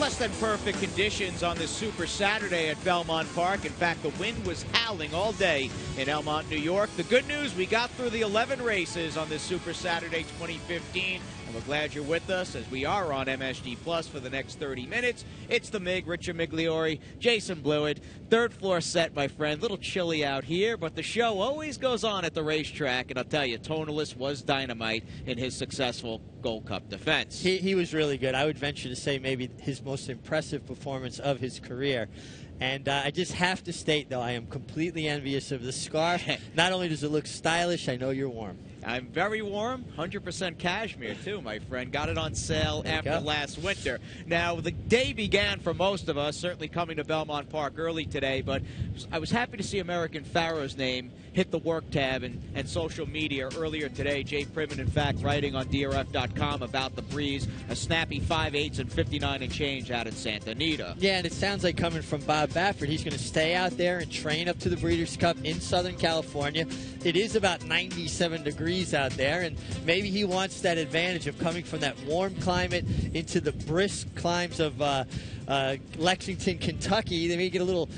Less than perfect conditions on this Super Saturday at Belmont Park. In fact, the wind was howling all day in Elmont, New York. The good news, we got through the 11 races on this Super Saturday 2015. And we're glad you're with us as we are on MSG Plus for the next 30 minutes. It's the MIG, Richard Migliori, Jason Blewett. Third floor set, my friend. Little chilly out here, but the show always goes on at the racetrack. And I'll tell you, Tonalist was dynamite in his successful Gold Cup defense. He was really good. I would venture to say maybe his most impressive performance of his career. And I just have to state, though, I am completely envious of the scarf. Not only does it look stylish, I know you're warm. I'm very warm, 100% cashmere, too, my friend. Got it on sale after last winter. Now, the day began for most of us, certainly coming to Belmont Park early today, but I was happy to see American Pharoah's name hit the work tab and social media earlier today. Jay Priven, in fact, writing on DRF.com about the breeze, a snappy 5/8 and 59 and change out at Santa Anita. Yeah, and it sounds like coming from Bob Baffert, he's going to stay out there and train up to the Breeders' Cup in Southern California. It is about 97 degrees out there, and maybe he wants that advantage of coming from that warm climate into the brisk climes of Lexington, Kentucky. They may get a little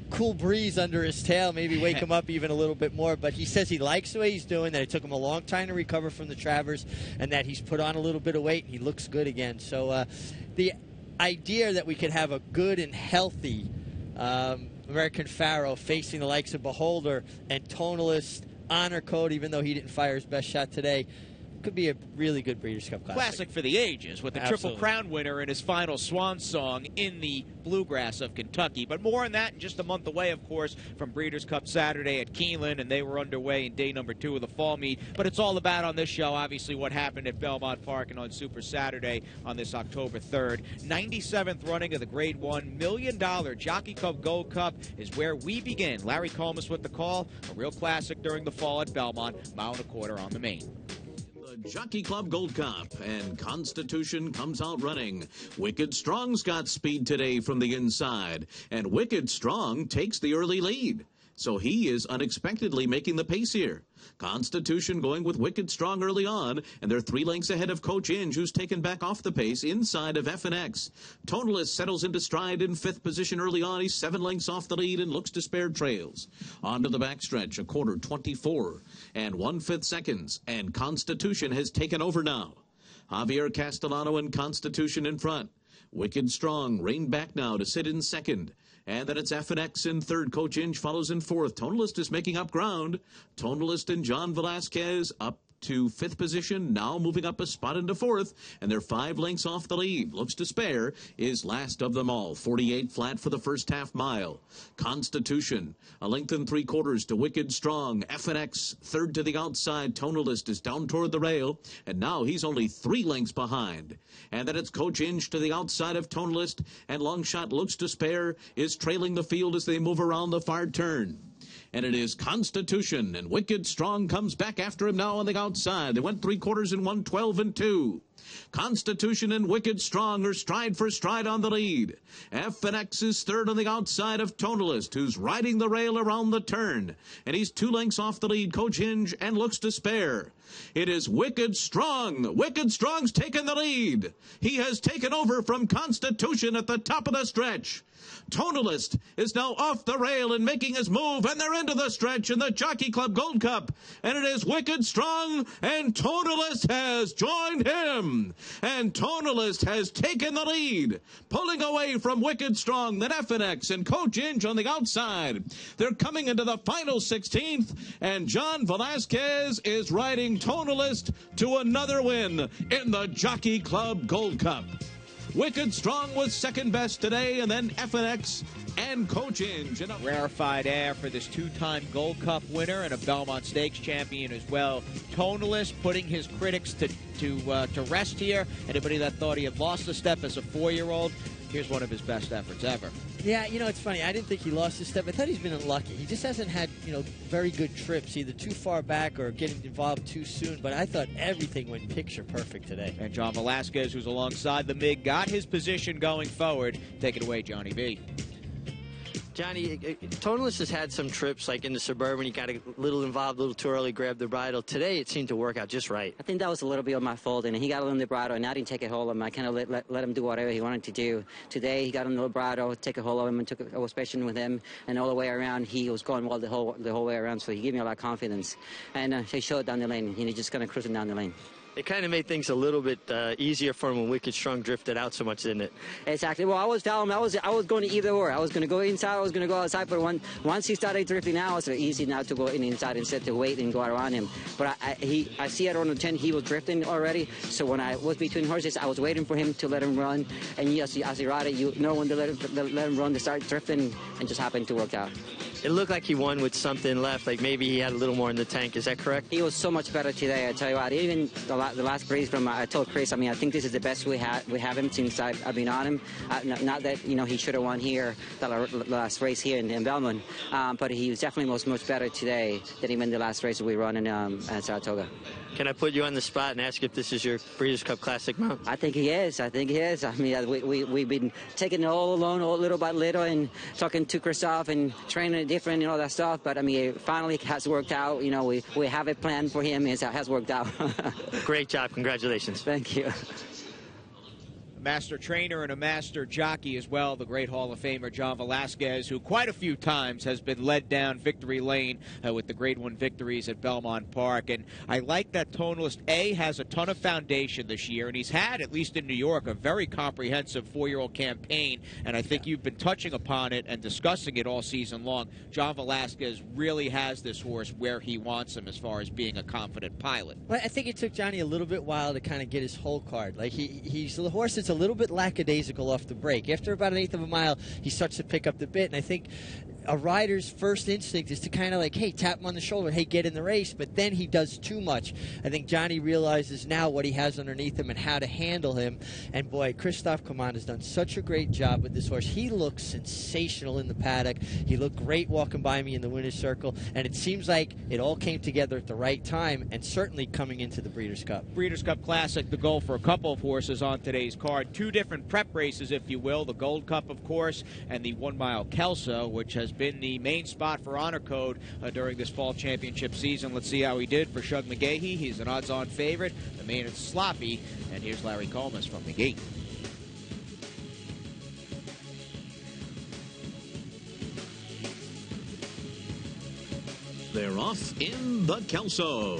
cool breeze under his tail, maybe wake him up even a little bit more. But he says he likes the way he's doing, that it took him a long time to recover from the Travers, and that he's put on a little bit of weight. He looks good again. So the idea that we could have a good and healthy American Pharoah facing the likes of Beholder and Tonalist, Honor Code, even though he didn't fire his best shot today, could be a really good Breeders' Cup classic for the ages, with the Triple Crown winner in his final swan song in the bluegrass of Kentucky. But more on that in just a month away, of course, from Breeders' Cup Saturday at Keeneland, and they were underway in day number 2 of the fall meet. But it's all about on this show, obviously, what happened at Belmont Park and on Super Saturday on this October 3rd. 97th running of the Grade 1 $1 million Jockey Club Gold Cup is where we begin. Larry Comas with the call, a real classic during the fall at Belmont, mile and a quarter on the main. Jockey Club Gold Cup, and Constitution comes out running. Wicked Strong's got speed today from the inside, and Wicked Strong takes the early lead. So he is unexpectedly making the pace here. Constitution going with Wicked Strong early on, and they're 3 lengths ahead of Coach Inge, who's taken back off the pace inside of F&X. Tonalist settles into stride in 5th position early on. He's 7 lengths off the lead and looks to spare trails. On to the backstretch, a quarter 24 and 1/5 seconds, and Constitution has taken over now. Javier Castellano and Constitution in front. Wicked Strong reined back now to sit in second. And then it's F&X in third. Coach Inge follows in fourth. Tonalist is making up ground. Tonalist and John Velasquez up to 5th position, now moving up a spot into 4th, and they're 5 lengths off the lead. Looks to spare is last of them all. 48 flat for the first half mile. Constitution, a length and 3/4 to Wicked Strong. F&X, third to the outside. Tonalist is down toward the rail, and now he's only 3 lengths behind. And then it's Coach Inge to the outside of Tonalist, and Longshot Looks to Spare is trailing the field as they move around the far turn. And it is Constitution, and Wicked Strong comes back after him now on the outside. They went 3/4 in 1:12 and 2. Constitution and Wicked Strong are stride for stride on the lead. F&X is third on the outside of Tonalist, who's riding the rail around the turn. And he's 2 lengths off the lead, Coach Inge, and Looks to Spare. It is Wicked Strong. Wicked Strong's taken the lead. He has taken over from Constitution at the top of the stretch. Tonalist is now off the rail and making his move, and they're into the stretch in the Jockey Club Gold Cup. And it is Wicked Strong, and Tonalist has joined him. And Tonalist has taken the lead, pulling away from Wicked Strong, then F&X and Coach Inge on the outside. They're coming into the final 16th, and John Velasquez is riding Tonalist to another win in the Jockey Club Gold Cup. Wicked Strong was second best today, and then F&X and Coach Inge. Rarefied air for this 2-time Gold Cup winner and a Belmont Stakes champion as well. Tonalist putting his critics to rest here. Anybody that thought he had lost a step as a 4-year-old, here's one of his best efforts ever. Yeah, you know, it's funny. I didn't think he lost his step. I thought he's been unlucky. He just hasn't had, very good trips, either too far back or getting involved too soon. But I thought everything went picture perfect today. And John Velasquez, who's alongside the MIG, got his position going forward. Take it away, Johnny B. Johnny, Toneless has had some trips like in the Suburban. He got a little involved, a little too early, grabbed the bridle. Today, it seemed to work out just right. I think that was a little bit of my fault, and he got on the bridle, and I didn't take a hold of him. I kind of let him do whatever he wanted to do. Today, he got on the bridle, take a hold of him, and I was patient with him, and all the way around, he was going well the whole way around, so he gave me a lot of confidence. And he showed down the lane, and he just kind of cruising down the lane. It kind of made things a little bit easier for him when Wicked Strong drifted out so much, didn't it? Exactly. Well, I was telling him I was going to either or. I was going to go inside, I was going to go outside. But once he started drifting out, it was easy now to go inside instead to wait and go around him. But I see at around 10 he was drifting already. So when I was between horses, I was waiting for him to let him run. And yes, as he rode it, you know when to let him run, to start drifting, and just happened to work out. It looked like he won with something left, like maybe he had a little more in the tank. Is that correct? He was so much better today, I tell you what. Even the last race from, I told Chris, I mean, I think this is the best we have him since I've been on him. Not that, you know, he should have won here, the last race here in Belmont, but he was definitely much better today than even the last race we run in Saratoga. Can I put you on the spot and ask if this is your Breeders' Cup Classic mount? I think he is. I mean, we've been taking it all alone, all little by little, and talking to Christoph and training it different and all that stuff. But I mean, it finally has worked out. You know, we have a plan for him. It has worked out. Great job. Congratulations. Thank you. Master trainer and a master jockey as well, the great Hall of Famer John Velasquez, who quite a few times has been led down victory lane with the Grade 1 victories at Belmont Park. And I like that Toneless A has a ton of foundation this year, and he's had, at least in New York, a very comprehensive four-year-old campaign, and I think you've been touching upon it and discussing it all season long. John Velasquez really has this horse where he wants him as far as being a confident pilot. Well, I think it took Johnny a little bit while to kind of get his whole card. Like he's the horse that's a little bit lackadaisical off the break. After about 1/8 of a mile, he starts to pick up the bit, and I think a rider's first instinct is to kind of like, hey, tap him on the shoulder, hey, get in the race, but then he does too much. I think Johnny realizes now what he has underneath him and how to handle him, and boy, Christoph Command has done such a great job with this horse. He looks sensational in the paddock. He looked great walking by me in the winner's circle, and it seems like it all came together at the right time, and certainly coming into the Breeders' Cup. Breeders' Cup Classic, the goal for a couple of horses on today's card. Two different prep races, if you will. The Gold Cup, of course, and the 1 mile Kelso, which has been the main spot for Honor Code during this fall championship season. Let's see how he did for Shug McGahee. He's an odds-on favorite. The main is sloppy, and here's Larry Comas from the gate. They're off in the Kelso.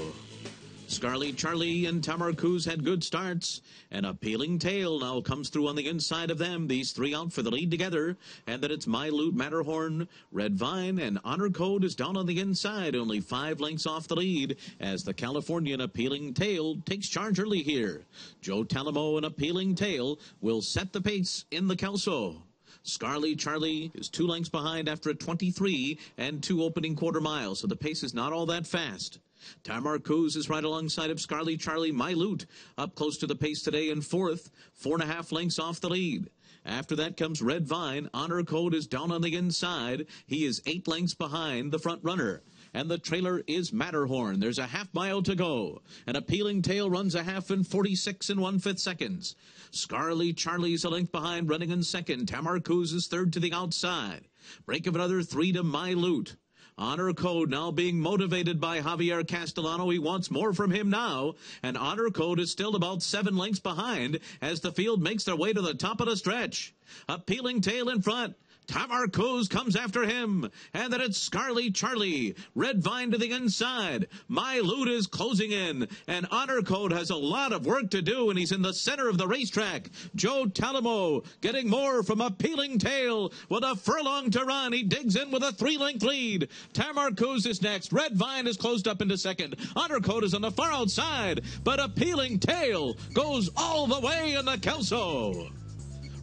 Scarly Charlie and Tamarcuz had good starts. An appealing tail now comes through on the inside of them. These three out for the lead together. And then it's My Loot, Matterhorn, Red Vine, and Honor Code is down on the inside. Only 5 lengths off the lead as the Californian Appealing Tail takes charge early here. Joe Talamo and Appealing Tail will set the pace in the Kelso. Scarly Charlie is 2 lengths behind after a 23 and 2 opening quarter miles, so the pace is not all that fast. Tamarcuz is right alongside of Scarly Charlie. My Loot up close to the pace today in 4th, 4.5 lengths off the lead. After that comes Red Vine. Honor Code is down on the inside. He is 8 lengths behind the front runner. And the trailer is Matterhorn. There's a half mile to go. An Appealing Tail runs a half in 46 1/5 seconds. Scarly Charlie's a length behind, running in second. Tamarcuz is third to the outside. Break of another 3 to My Loot. Honor Code now being motivated by Javier Castellano. He wants more from him now. And Honor Code is still about 7 lengths behind as the field makes their way to the top of the stretch. Appealing Tail in front. Tamarcuz comes after him, and then it's Scarly Charlie. Red Vine to the inside. My Loot is closing in, and Honor Code has a lot of work to do, and he's in the center of the racetrack. Joe Talamo getting more from Appealing Tail with a furlong to run. He digs in with a 3-length lead. Tamarcuz is next. Red Vine is closed up into second. Honor Code is on the far outside, but Appealing Tail goes all the way in the Kelso.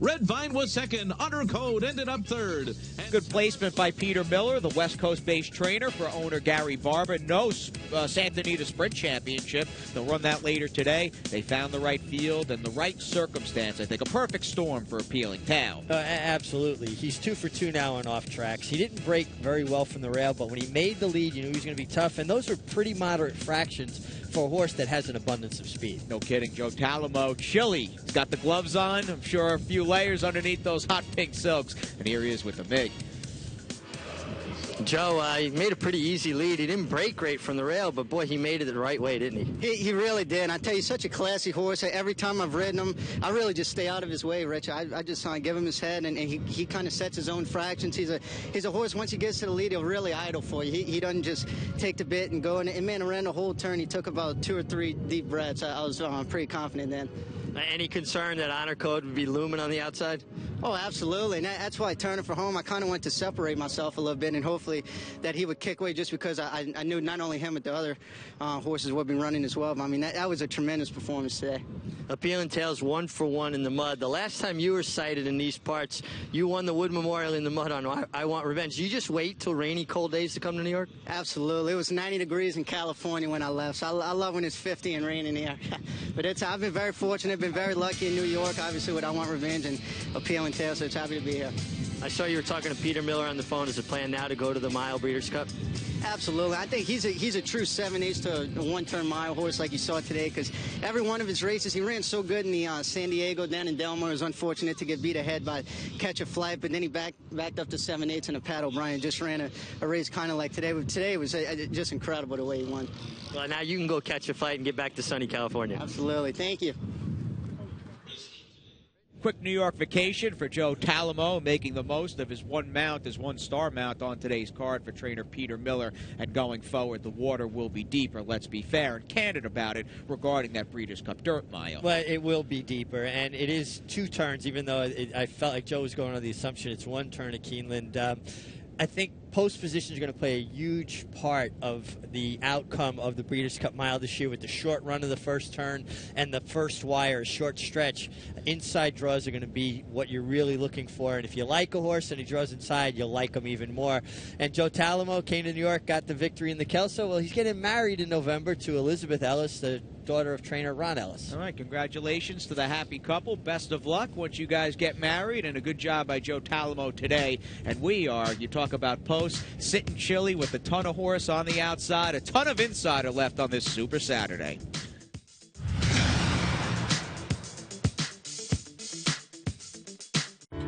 Red Vine was second. Honor Code ended up third. Good placement by Peter Miller, the West Coast-based trainer for owner Gary Barber. No Santa Anita Sprint Championship. They'll run that later today. They found the right field and the right circumstance. I think a perfect storm for Appealing Tail. Absolutely. He's 2 for 2 now on off tracks. He didn't break very well from the rail, but when he made the lead, you knew he was going to be tough, and those are pretty moderate fractions for a horse that has an abundance of speed. No kidding. Joe Talamo, chilly. He's got the gloves on. I'm sure a few layers underneath those hot pink silks. And here he is with the MIG. Joe, he made a pretty easy lead. He didn't break great from the rail, but boy, he made it the right way, didn't he? He really did. And I tell you, such a classy horse. Every time I've ridden him, I really just stay out of his way, Rich. I just give him his head, and he kind of sets his own fractions. He's a horse, once he gets to the lead, he'll really idle for you. He doesn't just take the bit and go. And man, around the whole turn, he took about 2 or 3 deep breaths. I was pretty confident then. Any concern that Honor Code would be looming on the outside? Oh, absolutely. And that's why turning for home, I kind of went to separate myself a little bit, and hopefully that he would kick away, just because I knew not only him but the other horses would be running as well. But, I mean, that was a tremendous performance today. Appealing Tales 1 for 1 in the mud. The last time you were sighted in these parts, you won the Wood Memorial in the mud on I Want Revenge. Did you just wait till rainy, cold days to come to New York? Absolutely. It was 90 degrees in California when I left, so I love when it's 50 and raining here. But I've been very fortunate, been very lucky in New York, obviously, with I Want Revenge and Appealing Tales, so it's happy to be here. I saw you were talking to Peter Miller on the phone. Is the plan now to go to the Mile Breeders' Cup? Absolutely. I think he's a true 7/8 to a one-turn mile horse like you saw today, because every one of his races, he ran so good in the San Diego, down in Delmar. It was unfortunate to get beat ahead by Catch a Flight, but then he backed up to 7/8 in a Pat O'Brien. Just ran a race kind of like today. But today was just incredible the way he won. Well, now you can go catch a flight and get back to sunny California. Absolutely. Thank you. Quick New York vacation for Joe Talamo, making the most of his one star mount on today's card for trainer Peter Miller. And going forward, the water will be deeper. Let's be fair and candid about it regarding that Breeders' Cup Dirt Mile. Well, it will be deeper, and it is 2 turns, even though I felt like Joe was going on the assumption it's 1 turn at Keeneland. I think post position is going to play a huge part of the outcome of the Breeders' Cup Mile this year, with the short run of the first turn and the first wire, short stretch. Inside draws are going to be what you're really looking for, and if you like a horse and he draws inside, you'll like him even more. And Joe Talamo came to New York, got the victory in the Kelso. Well, he's getting married in November to Elizabeth Ellis, the daughter of trainer Ron Ellis. All right, congratulations to the happy couple. Best of luck once you guys get married, and a good job by Joe Talamo today. And we are, you talk about post, sitting chilly with a ton of horse on the outside, a ton of insider left on this Super Saturday.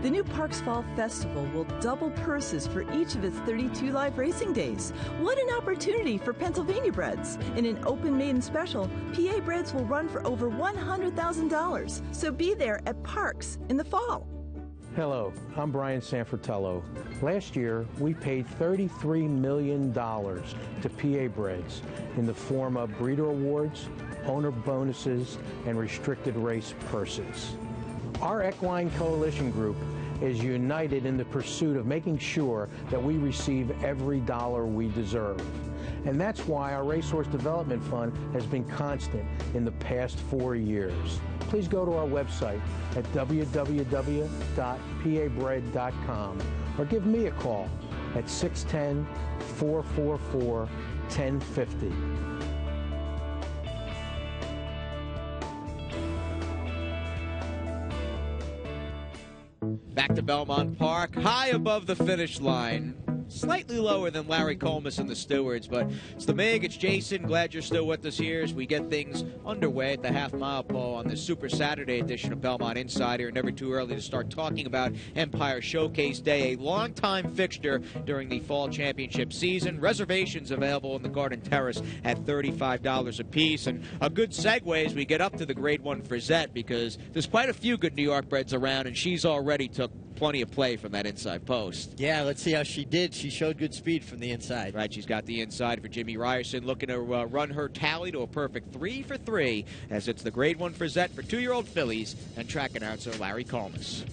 The new Parks Fall Festival will double purses for each of its 32 live racing days. What an opportunity for Pennsylvania breds. In an open maiden special, PA breds will run for over $100,000. So be there at Parks in the fall. Hello, I'm Brian Sanfratello. Last year, we paid $33 million to PA breds in the form of breeder awards, owner bonuses, and restricted race purses. Our Equine Coalition Group is united in the pursuit of making sure that we receive every dollar we deserve. And that's why our Racehorse Development Fund has been constant in the past 4 years. Please go to our website at www.pabred.com or give me a call at 610-444-1050. Back to Belmont Park, high above the finish line. Slightly lower than Larry Colmus and the Stewards, but it's the Mig, it's Jason. Glad you're still with us here as we get things underway at the half-mile pole on this Super Saturday edition of Belmont Insider. Never too early to start talking about Empire Showcase Day, a longtime fixture during the Fall Championship season. Reservations available in the Garden Terrace at $35 a piece. And a good segue as we get up to the Grade 1 Frisette, because there's quite a few good New York breds around, and she's already took plenty of play from that inside post. Yeah, let's see how she did. She showed good speed from the inside. Right, she's got the inside for Jimmy Ryerson, looking to run her tally to a perfect 3 for 3, as it's the Grade 1 Frisette for 2-year-old fillies and track announcer Larry Colmus.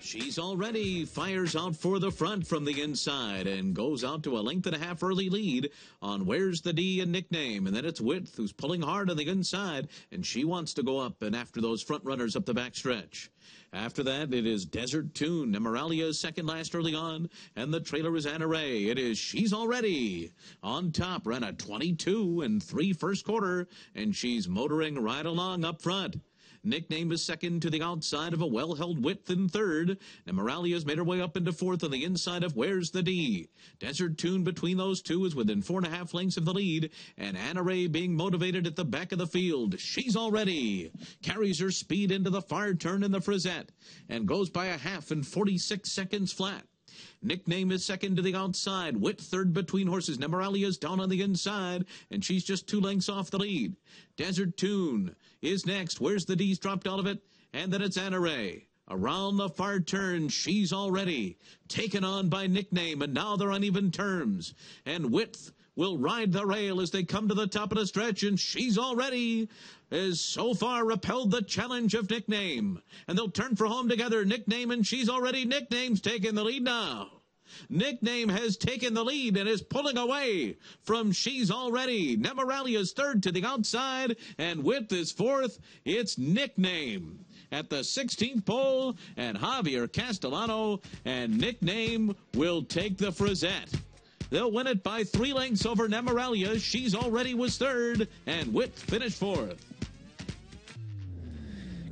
She's already fires out for the front from the inside and goes out to a 1.5 lengths early lead on Where's the D and Nickname. And then it's Width, who's pulling hard on the inside, and she wants to go up and after those front runners up the backstretch. After that, it is Desert Tune. Nemoralia's second last early on, and the trailer is Anna Ray. It is She's Already on top, ran a 22 3 first quarter, and she's motoring right along up front. Nickname is second to the outside of a well-held Width in third. Nemoralia's made her way up into fourth on the inside of Where's the D. Desert Tune between those two is within 4.5 lengths of the lead, and Anna Ray being motivated at the back of the field. She's Already carries her speed into the far turn in the Frisette and goes by a half in 46 seconds flat. Nickname is second to the outside. Wit third between horses. Nemaralia's down on the inside, and she's just 2 lengths off the lead. Desert Tune is next. Where's the D's dropped out of it? And then it's Anna Ray. Around the far turn, She's Already taken on by Nickname, and now they're on even terms. And Wit will ride the rail as they come to the top of the stretch, and She's Already has so far repelled the challenge of Nickname. And they'll turn for home together. Nickname and She's Already. Nickname's taking the lead now. Nickname has taken the lead and is pulling away from She's Already. Nemaralia's third to the outside, and Wit is fourth. It's Nickname at the 16th pole, and Javier Castellano and Nickname will take the Frisette. They'll win it by 3 lengths over Nemaralia. She's Already was third, and Wit finished fourth.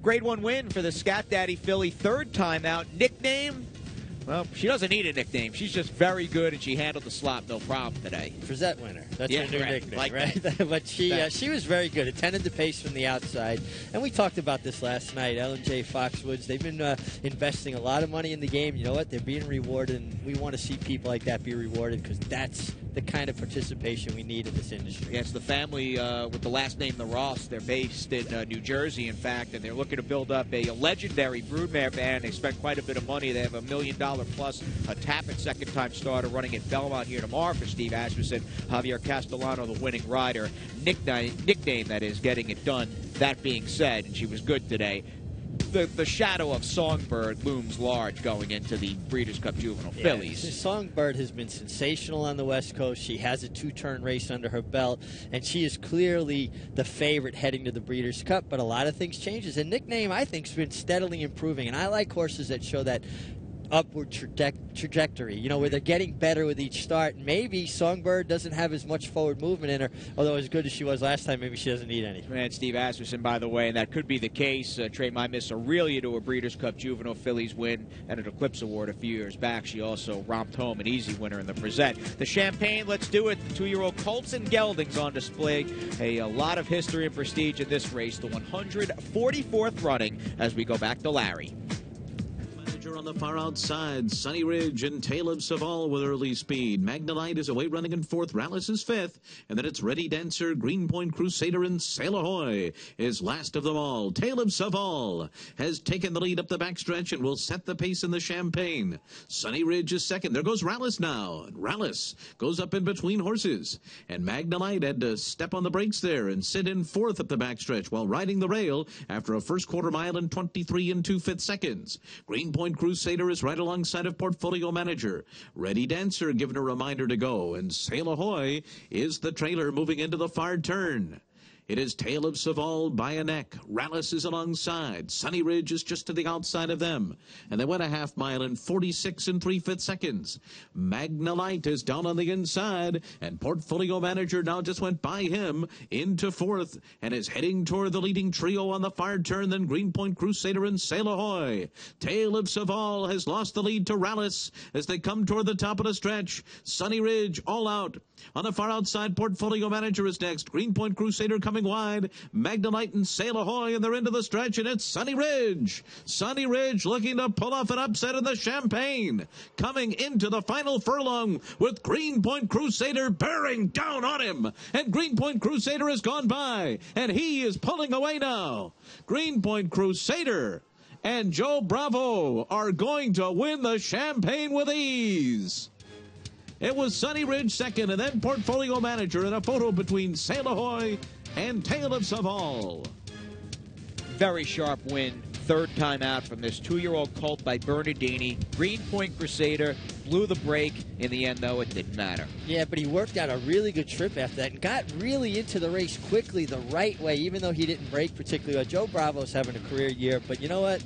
Grade 1 win for the Scat Daddy filly, 3rd time out. Nickname, well, she doesn't need a nickname. She's just very good, and she handled the slop no problem today. Frisette winner. That's her new nickname, like right? But she was very good. Attended the pace from the outside. And we talked about this last night. L&J Foxwoods, they've been investing a lot of money in the game. You know what? They're being rewarded, and we want to see people like that be rewarded because that's the kind of participation we need in this industry. Yes, the family with the last name the Ross, they're based in New Jersey, in fact, and they're looking to build up a legendary broodmare band. They spent quite a bit of money. They have $1 million plus a Tappet second-time starter running at Belmont here tomorrow for Steve Asmussen. Javier Castellano, the winning rider. Nickname, that is, getting it done. That being said, and she was good today, the shadow of Songbird looms large going into the Breeders' Cup Juvenile fillies. Songbird has been sensational on the West Coast. She has a 2-turn race under her belt, and she is clearly the favorite heading to the Breeders' Cup, but a lot of things changes. And Nickname, I think, has been steadily improving, and I like horses that show that upward trajectory, you know, where they're getting better with each start. Maybe Songbird doesn't have as much forward movement in her, although as good as she was last time, maybe she doesn't need any. And Steve Asmussen, by the way, and that could be the case. Trey My Miss Aurelia to a Breeders' Cup Juvenile fillies win and an Eclipse Award a few years back. She also romped home an easy winner in the Frisette. The Champagne, let's do it. The 2-year-old Colts and Geldings on display. A lot of history and prestige in this race. The 144th running as we go back to Larry. On the far outside, Sunny Ridge and Tale of Saval with early speed. Magnalite is away running in 4th. Rallis is 5th. And then it's Ready Dancer, Greenpoint Crusader, and Sail Ahoy is last of them all. Tale of Saval has taken the lead up the backstretch and will set the pace in the Champagne. Sunny Ridge is second. There goes Rallis now. And Rallis goes up in between horses. And Magnalite had to step on the brakes there and sit in 4th at the backstretch while riding the rail after a first quarter mile in 23 2/5 seconds. Greenpoint Crusader is right alongside of Portfolio Manager. Ready Dancer giving a reminder to go, and Sail Ahoy is the trailer moving into the far turn. It is Tale of Saval by a neck. Rallis is alongside. Sunny Ridge is just to the outside of them. And they went a half mile in 46 3/5 seconds. Magnalite is down on the inside, and Portfolio Manager now just went by him into 4th and is heading toward the leading trio on the far turn, then Greenpoint Crusader and Sail Ahoy. Tale of Saval has lost the lead to Rallis as they come toward the top of the stretch. Sunny Ridge all out. On the far outside, Portfolio Manager is next. Greenpoint Crusader coming wide. Magnalite and Sail Ahoy, and they're into the stretch, and it's Sunny Ridge. Sunny Ridge looking to pull off an upset in the Champagne. Coming into the final furlong with Greenpoint Crusader bearing down on him. And Greenpoint Crusader has gone by, and he is pulling away now. Greenpoint Crusader and Joe Bravo are going to win the Champagne with ease. It was Sunny Ridge second, and then Portfolio Manager in a photo between Sail Ahoy and Tale of Saval. Very sharp win. 3rd time out from this 2-year-old colt by Bernardini. Greenpoint Crusader blew the break. In the end, though, it didn't matter. Yeah, but he worked out a really good trip after that and got really into the race quickly the right way, even though he didn't break particularly well. Joe Bravo's having a career year, but you know what?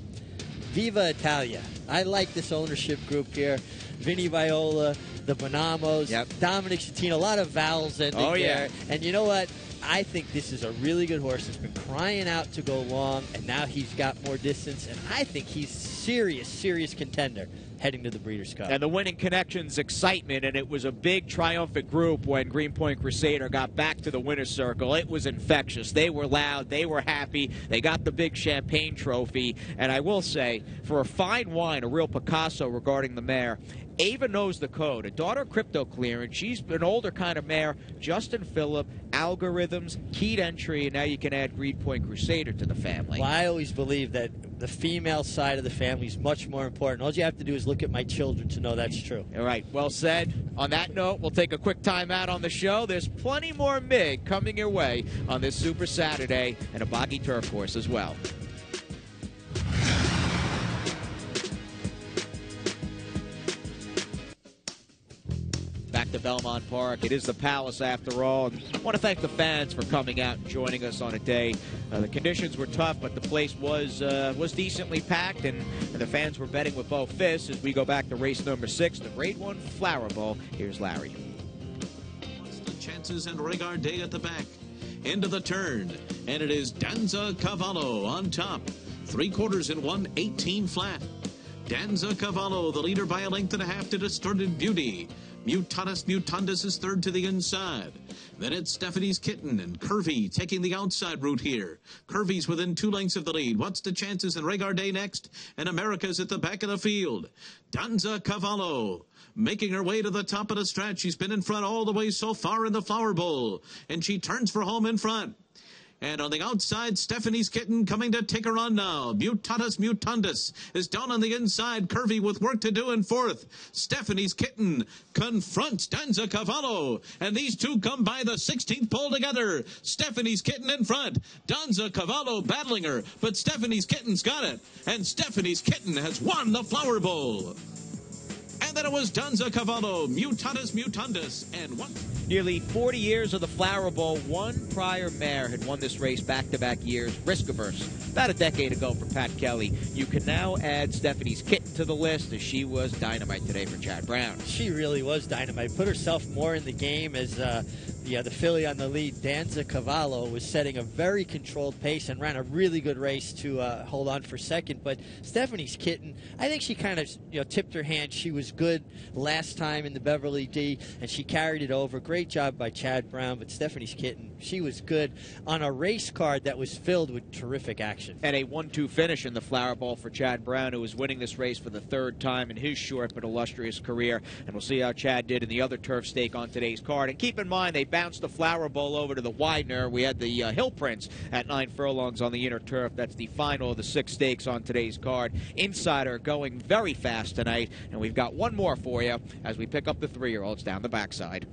Viva Italia. I like this ownership group here. Vinny Viola, the Bonamos, Dominic Schettino, a lot of vowels ending there. And you know what? I think this is a really good horse that's been crying out to go long, and now he's got more distance, and I think he's serious contender heading to the Breeders' Cup. And the winning connections excitement, and it was a big triumphant group when Greenpoint Crusader got back to the winner's circle. It was infectious. They were loud. They were happy. They got the big Champagne trophy. And I will say, for a fine wine, a real Picasso regarding the mare, Ava knows the code. A daughter crypto clearance. She's an older kind of mare. Justin Phillip, algorithms, keyed entry, and now you can add Greed Point Crusader to the family. Well, I always believe that the female side of the family is much more important. All you have to do is look at my children to know that's true. All right, well said. On that note, we'll take a quick time out on the show. There's plenty more MIG coming your way on this Super Saturday and a boggy turf course as well. Back to Belmont Park. It is the Palace after all. I want to thank the fans for coming out and joining us on a day. The conditions were tough, but the place was decently packed, and the fans were betting with both fists as we go back to race number 6, the Grade 1 Flower Bowl. Here's Larry. The chances and Regard Day at the back. Into the turn, and it is Danza Cavallo on top. 3/4 in 1:18 flat. Danza Cavallo, the leader by a length and a half to Distorted Beauty. Mutatus Mutandus is third to the inside. Then it's Stephanie's Kitten and Curvy taking the outside route here. Curvy's within 2 lengths of the lead. What's the chances in Regard Day next? And America's at the back of the field. Danza Cavallo making her way to the top of the stretch. She's been in front all the way so far in the Flower Bowl. And she turns for home in front. And on the outside, Stephanie's Kitten coming to take her on now. Mutatus Mutandus is down on the inside. Curvy with work to do in fourth. Stephanie's Kitten confronts Danza Cavallo. And these two come by the 16th pole together. Stephanie's Kitten in front. Danza Cavallo battling her. But Stephanie's Kitten's got it. And Stephanie's Kitten has won the Flower Bowl. And then it was Danza Cavallo, Mutatus Mutandus, and one. Nearly 40 years of the Flower Bowl. One prior mare had won this race back-to-back years, risk-averse. About a decade ago for Pat Kelly. You can now add Stephanie's Kitten to the list as she was dynamite today for Chad Brown. She really was dynamite. Put herself more in the game as the filly on the lead, Danza Cavallo, was setting a very controlled pace and ran a really good race to hold on for second. But Stephanie's Kitten, I think she kind of tipped her hand. She was good last time in the Beverly D, and she carried it over. Great job by Chad Brown, but Stephanie's Kitten, she was good on a race card that was filled with terrific action. And a 1-2 finish in the Flower Bowl for Chad Brown, who was winning this race for the 3rd time in his short but illustrious career. And we'll see how Chad did in the other turf stake on today's card. And keep in mind, they bounced the Flower Bowl over to the Widener. We had the Hill Prince at 9 furlongs on the inner turf. That's the final of the 6 stakes on today's card. Insider going very fast tonight, and we've got one more for you as we pick up the 3-year-olds down the backside.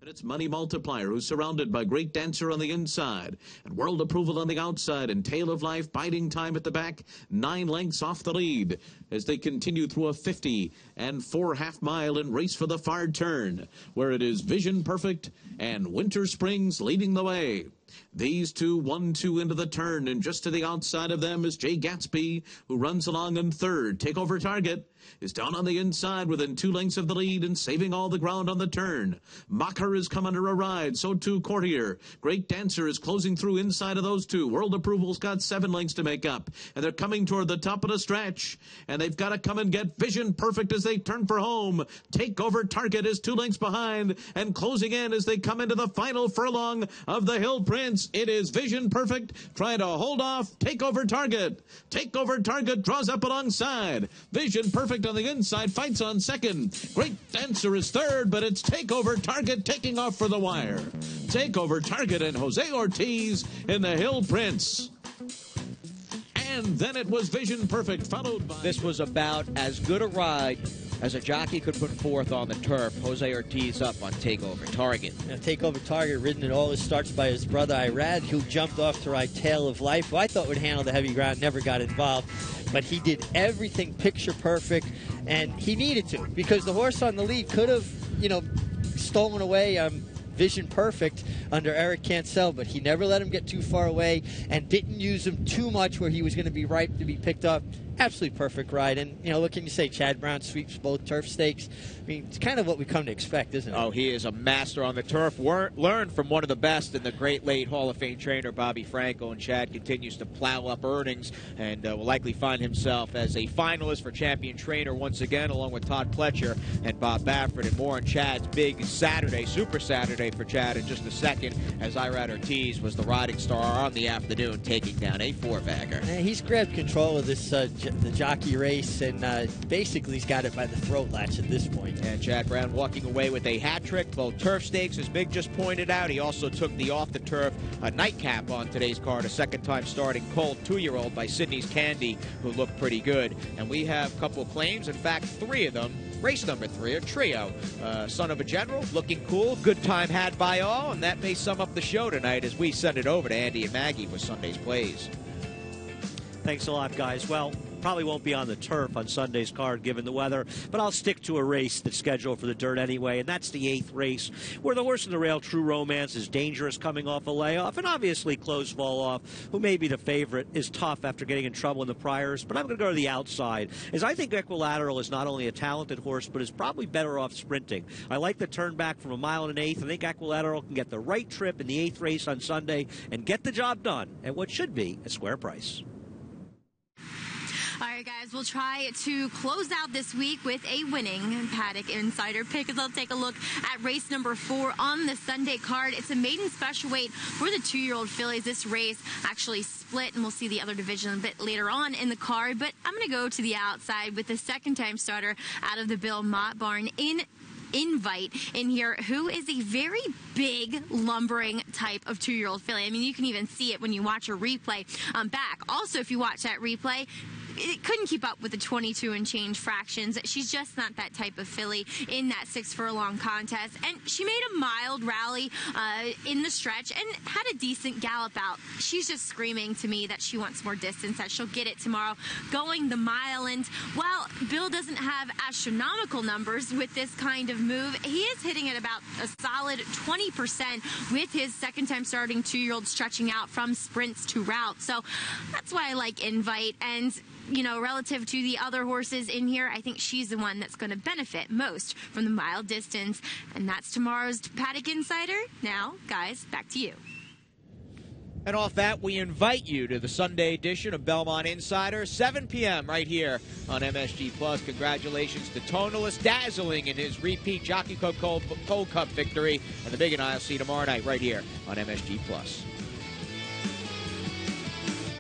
And it's Money Multiplier, who's surrounded by Great Dancer on the inside and World Approval on the outside, and Tale of Life biding time at the back, 9 lengths off the lead as they continue through a 50 and 4 half-mile and race for the far turn, where it is Vision Perfect and Winter Springs leading the way. These two, 1-2 into the turn, and just to the outside of them is Jay Gatsby, who runs along in third. Takeover Target is down on the inside within 2 lengths of the lead and saving all the ground on the turn. Mocker is come under a ride, so too Courtier. Great Dancer is closing through inside of those two. World Approval's got 7 lengths to make up, and they're coming toward the top of the stretch, and they've got to come and get Vision Perfect as they turn for home. Takeover Target is 2 lengths behind and closing in as they come into the final furlong of the Hill Prince. It is Vision Perfect trying to hold off Takeover Target. Takeover Target draws up alongside. Vision Perfect on the inside fights on second. Great Dancer is third, but it's Takeover Target taking off for the wire. Takeover Target and Jose Ortiz in the Hill Prince. And then it was Vision Perfect followed by... This was about as good a ride as a jockey could put forth on the turf. Jose Ortiz up on Takeover Target. Now, Takeover Target ridden in all his starts by his brother Irad, who jumped off to ride Tale of Life, who I thought would handle the heavy ground, never got involved. But he did everything picture perfect, and he needed to, because the horse on the lead could have, stolen away Vision Perfect under Eric Cancel, but he never let him get too far away and didn't use him too much where he was going to be ripe to be picked up. Absolutely perfect ride. And, what can you say? Chad Brown sweeps both turf stakes. I mean, it's kind of what we come to expect, isn't it? Oh, he is a master on the turf. Learned from one of the best in the great late Hall of Fame trainer, Bobby Franco, and Chad continues to plow up earnings and will likely find himself as a finalist for champion trainer once again, along with Todd Pletcher and Bob Baffert. And more on Chad's big Saturday, Super Saturday for Chad in just a second, as Irad Ortiz was the riding star on the afternoon, taking down a 4-bagger. He's grabbed control of this the Jockey race, and basically he's got it by the throat latch at this point. And Chad Brown walking away with a hat trick, both turf stakes, as Big just pointed out. He also took the off-the-turf nightcap on today's card, a second-time starting colt 2-year-old by Sydney's Candy, who looked pretty good. And we have a couple of claims, in fact, 3 of them. Race number 3, a trio. Son of a General, looking cool, good time had by all, and that may sum up the show tonight as we send it over to Andy and Maggie with Sunday's plays. Thanks a lot, guys. Well, probably won't be on the turf on Sunday's card given the weather, but I'll stick to a race that's scheduled for the dirt anyway, and that's the 8th race, where the horse in the rail, True Romance, is dangerous coming off a layoff, and obviously Close Fall Off, who may be the favorite, is tough after getting in trouble in the priors, but I'm going to go to the outside, as I think Equilateral is not only a talented horse, but is probably better off sprinting. I like the turn back from 1 mile and 1/8. I think Equilateral can get the right trip in the 8th race on Sunday and get the job done at what should be a square price. All right, guys, we'll try to close out this week with a winning Paddock Insider pick, as I'll take a look at race number 4 on the Sunday card. It's a maiden special weight for the 2-year-old fillies. This race actually split, and we'll see the other division a bit later on in the card, but I'm going to go to the outside with the second-time starter out of the Belmont barn in Invite in here, who is a very big, lumbering type of 2-year-old filly. I mean, you can even see it when you watch a replay back. Also, if you watch that replay, it couldn't keep up with the 22 and change fractions. She's just not that type of filly in that 6 furlong contest. And she made a mild rally in the stretch and had a decent gallop out. She's just screaming to me that she wants more distance, that she'll get it tomorrow going the mile. And while Bill doesn't have astronomical numbers with this kind of move, he is hitting at about a solid 20% with his second-time starting 2-year-old stretching out from sprints to routes. So that's why I like Invite. And you know, relative to the other horses in here, I think she's the one that's going to benefit most from the mile distance. And that's tomorrow's Paddock Insider. Now, guys, back to you. And off that, we invite you to the Sunday edition of Belmont Insider, 7 p.m. right here on MSG+. Congratulations to Tonalist, dazzling in his repeat Jockey Club Gold Cup victory. And the big and I'll see you tomorrow night right here on MSG+.